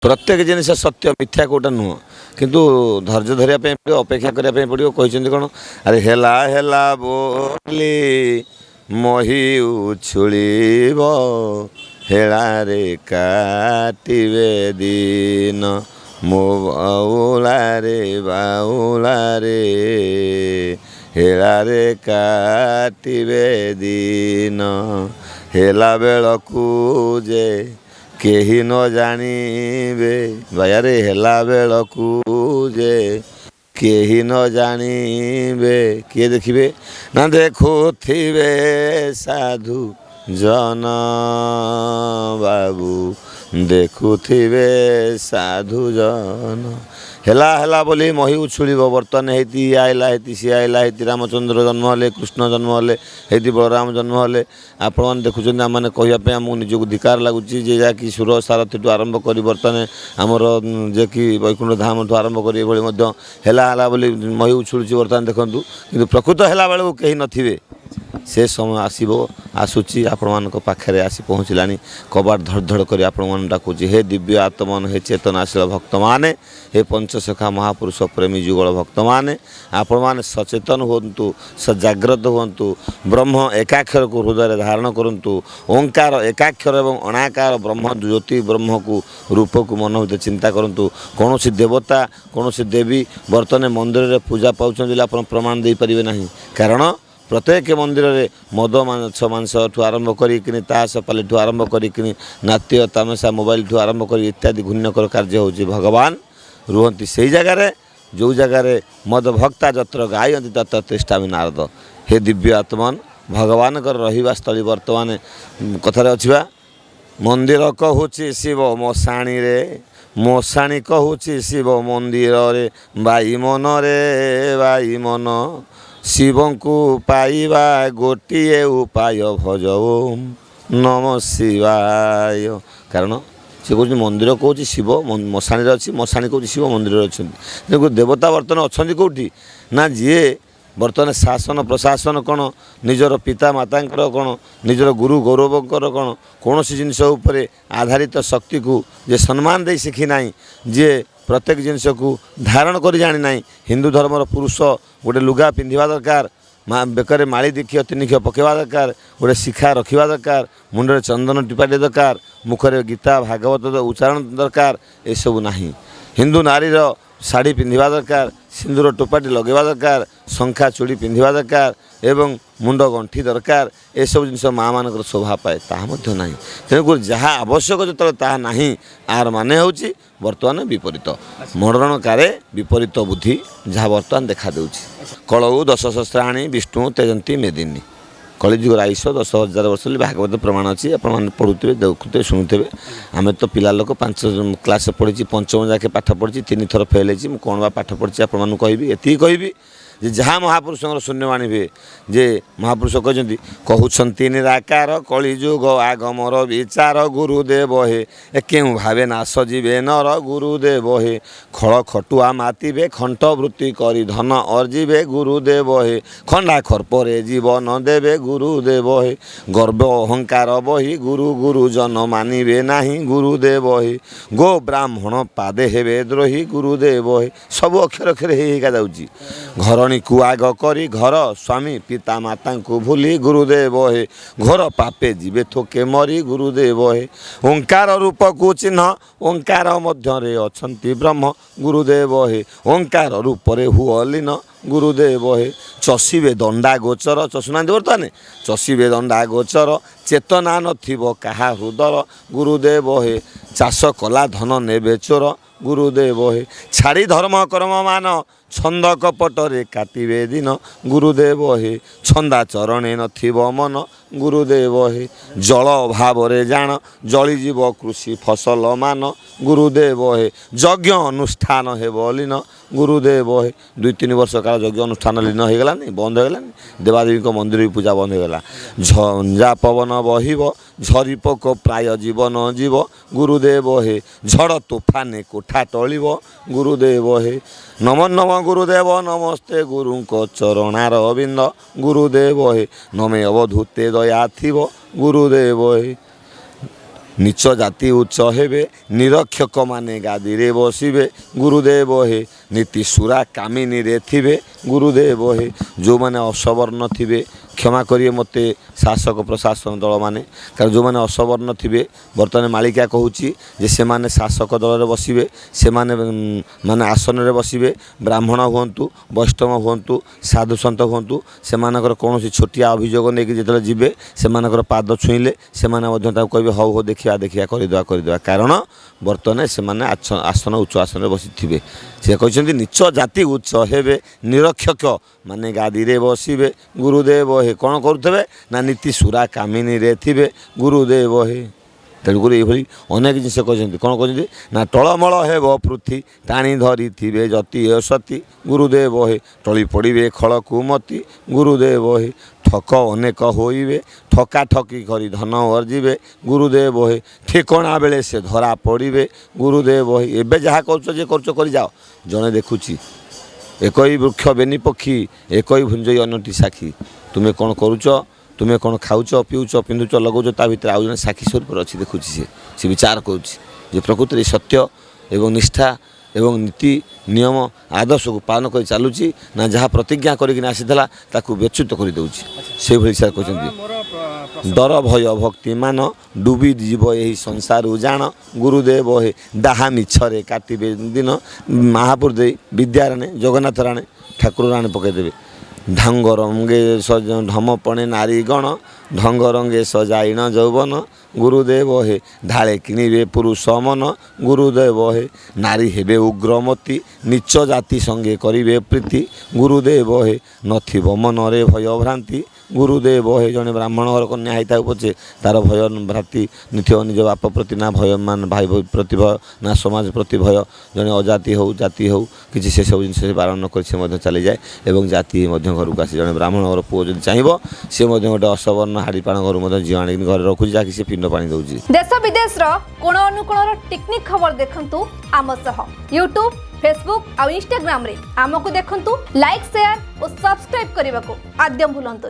प्रत्येक जिनिस सत्य मिथ्या कोटा नुह किंतु धैर्य धरिया पड़ो अपेक्षा करने पड़ो कहते कौन अरे हेला हेला बोली मही उछुड़ब हेलारे काटिबे दिन मो बाउलारे हेलारे काटिबे दिन हेला बेलकू जे केही न जानिबे बायारे हेला बेलकू जे केही न जानिबे किए देखिबे ना देखुथिबे साधु जन बाबू देखुथिबे साधु जन हेला हेला बोली मही उछुड़ब बर्तमान हेती आइला हेती सी आइला हेती रामचंद्र जन्म हेले कृष्ण जन्म हेले हेती बलराम जन्म हेले आपण मैंने देखुं आम मैंने कहवाई आमको निजक धिकार लगुच जहाँकि सुर सारथी आरंभ कर बर्तमान आमर जे कि वैकुंठ धाम ठू आरंभ कर हेला हेला बोली मही उछुड़ी बर्तमान देखूँ कि प्रकृत हेला बेलू कहीं नथिबे से समय आसब आसूची आपण मान पाखे आसी पहुँचला कबाट धड़ धड़ कर आपण मान डाकुची हे दिव्य आत्मन हे चेतनाशील भक्त माने हे पंचसखा महापुरुष प्रेमी जुगल भक्त माने आपण मैंने सचेतन हूँ सजाग्रत हूँ ब्रह्म एकाक्षर को हृदय धारण करूँ ओंकार एकाक्षर एवं अणाकार ब्रह्म ज्योति ब्रह्म को रूप को मन भर चिंता करूँ कौन देवता कौन देवी बर्तमान मंदिर में पूजा पाँच आप प्रमाण दे पारे ना कारण प्रत्येक मंदिर में मद माछ मांस ठू आरंभ करी ताश पाली ठू आरंभ करी नाट्य तामसा मोबाइल ठू आरंभ कर इत्यादि घूण्यकर कार्य होची भगवान रुहंती से जगार जो जगार मद भक्ता जत्र गायंती तत्र तिष्ठामि नारद हे दिव्य आत्मन भगवान रहिबा स्थली वर्तमान कथार अच्छी मंदिर कहूची शिव मशाणी रे मशाणी कहूची शिव मंदिर रे बाई मन रे बाई मन शिव को पाइबा गोटे उपाय भज ओम नम शिवाय कारण से कह मंदिर कौन शिव मशाणी अच्छी मशाणी कौन शिव मंदिर अच्छे देखो देवता बर्तमान अच्छा कौटी ना जी बर्तमान शासन प्रशासन कौन निजर पिता माता कौन निजर गुरु गौरवकर कौन कौन जिनस आधारित शक्ति को जे सम्मान दे शिखी ना जे प्रत्येक जिनस को धारण कर जानी ना हिंदू धर्मर पुरुष गोटे लुगा पिंधा दरकार बेकर माली दीक्ष तीनिक्ष पकेवा दरकार गोटे शिखा रखा दरकार मुंडे चंदन टिपाटे दरकार मुखरे गीता भागवत उच्चारण दरकार ये सब ना हिंदू नारीर शाढ़ी पिंधा दरकार सिंदूर टोपाटी लगेवा दरकार शंखा चूड़ी पिंधा दरकार एवं मुंड गंठी दरकार ये सब जिनस माँ मान शोभा पाए ताहा ना तेणुक जहाँ आवश्यक जो ताहा ना आर माने हूँ बर्तमान विपरीत मरण कारे विपरीत बुद्धि जहाँ बर्तमान देखा देउछि कलऊ 10 सहस्राणी विष्णु तेजंती मेदिनी कलिजुग आयुष 10,000 वर्ष भागवत प्रमाण अच्छी आप पढ़ुवे देखुवे शुणुवे आम तो पिला लोक 5 क्लास पढ़ी पंचम जाके पाठ पढ़ी 3 थर फेल हो कौन बा पाठ पढ़ी आपको कहबी एति कहबी जे जहाँ महापुरुष शून्यवाणी हुए जे महापुरुष कहते कहते निराकार कलिजुग आगमर विचार गुरुदेव हे क्यों भावे नाश जीवे नर गुरुदेव हे खड़ खटुआ मातिबे खंट वृत्ति करी धन अर्जिबे गुरुदेव हे खंडा खर्परे जीवन देवे गुरुदेव हे गर्व अहंकार बही गुरु गुरुजन मानिबे नाही गुरुदेव हे गो ब्राह्मण पादे हेबे द्रोही गुरुदेव हे सब अक्षर अक्षर हेका जाउची घर कुआग करी घर स्वामी पिता माता को भूली गुरुदेव हे घोर पापे जीवे थोके मरी गुरुदेव हे ओंकार रूप को चिन्ह ओंकार मध्य अछंती ब्रह्म गुरुदेव हे ओंकार रूप हुअलीन गुरुदेव हे चषिबे दंडा गोचर चषुना बर्तमान चषिबे दंडा गोचर चेतना नथिबो काहा हृदर गुरुदेव हे चाष कला धन नेबे चोर गुरुदेव हे छाड़ी धर्म कर्म मान छंद कपटरे काटिबे दिन गुरुदेव हे छंदा चरणे नथिबो मन गुरुदेव हे जल अभाव जान जलिजीव कृषि फसल मान गुरुदेव हे यज्ञ अनुष्ठान हेबो लीन गुरुदेव हे 2-3 वर्ष काल यज्ञ अनुष्ठान लीन हो गलानी बंद हो गलानी देवादेवी मंदिर भी पूजा बंद हो गला झंझा पवन बहिब झरी पोक प्राय जीवन जीव गुरुदेव हे झड़ तोफाने कोठा टलिब गुरुदेव हे नमो नम गुरुदेव नमस्ते गुरु को चरणार अविंद गुरुदेव हे नमे अवधूते दया थिब गुरुदेव हे नीच जाति उच्च हेबे निरक्षक माने गादी रे बसिबे गुरुदेव हे नीति सुरा कामिनी रे थिबे गुरुदेव हे जो माने असवर्ण थिबे क्षमा करिए मते शासक प्रशासन दल माने कारण जो माने असवर्ण थिबे वर्तमान मालिका कहूची जे से माने शासक दल रे बसिबे से माने माने आसन रे बसिबे ब्राह्मण हुंतु वैष्णव हुंतु साधु संत हुंतु से मानकर कोनोसी छोटिया अभियोग नेकी जेतले जिबे से मानकर पाद छुईले से माने मध्य ता कहबे हौ हो देखिया देखिया कर कारण बर्तमान से माने आसन उच्च आसन रे बसिथिबे से कहछन्ती नीच जाति उच्च हेबे निरक्षक माने गादी रे बसिबे गुरुदेव हे कौन करुवे ना नीति सुरा कामिनी रे थिबे गुरुदेव हे तेणुक ये अनेक जिनस कहते कौन कहते ना टलमल हेब पृथ्वी टाणी धरी थे जति सती गुरुदेव हे टली पड़े खल कुमति गुरुदेव हे ठक अनेक होइबे ठका ठकी करी धन अर्जिबे गुरुदेव हे ठिकणा बेले से धरा पड़े गुरुदेव हे एबे जहाँ कर जाओ जड़े देखुची एकई वृक्ष बेनी पक्षी एकई भुंजई अनटी साखी तुम्हें कौन करुच तुम्हें कौन खाऊच पीऊच पिंधुच लगौच ता भीतर आउ जन साखी स्वरूप अच्छी देखुची से विचार करुँचे प्रकृति सत्य एवं निष्ठा एवं नीति नियम आदर्श को पालन कर चलुची ना जहाँ प्रतिज्ञा करके आसीला ताकू व्यच्युत कर दूची से भाई सर कहते डर भय भक्ति मान डूबी जीव यही संसार जान गुरुदेव हे डाहा मिछरे काटे दिन महापुर दे विद्या राणे जगन्नाथ राणे ठाकुर राणे पकईदेवे ढंग रंगे ढम पणे नारी गण ढंग रंगे सजाइन यौवन गुरुदेव हे ढाले किणवे पुरुष मन गुरुदेव हे नारी हेबे उग्रमती नीच जाति संगे करिवे प्रीति गुरुदेव हे नथिब मनरे भय भ्रांति गुरुदेव हे जड़े ब्राह्मण घर कन्या होता पचे तार भय भ्रांति निथ्य निज बाप प्रति ना भय मान भाई प्रति भय ना समाज प्रति भय जड़े अजाति हो जाति हो किसी से सब जिन पालन कर चली जाए एवं जाति घर को आसी जड़े ब्राह्मण घर पुओ जब चाहिए सी गोटे असवर्ण हाड़ीपाण घर झील आनी घर रखुची जहाँकि से पिंड पानी दूसरी देश विदेश कोण अनुकोण टेक्निक खबर देखंतु आम सह यूट्यूब फेसबुक और इंस्टाग्राम रे आमको देखंतु लाइक शेयर और सब्सक्राइब करने को आद्यम भूलंतुनि।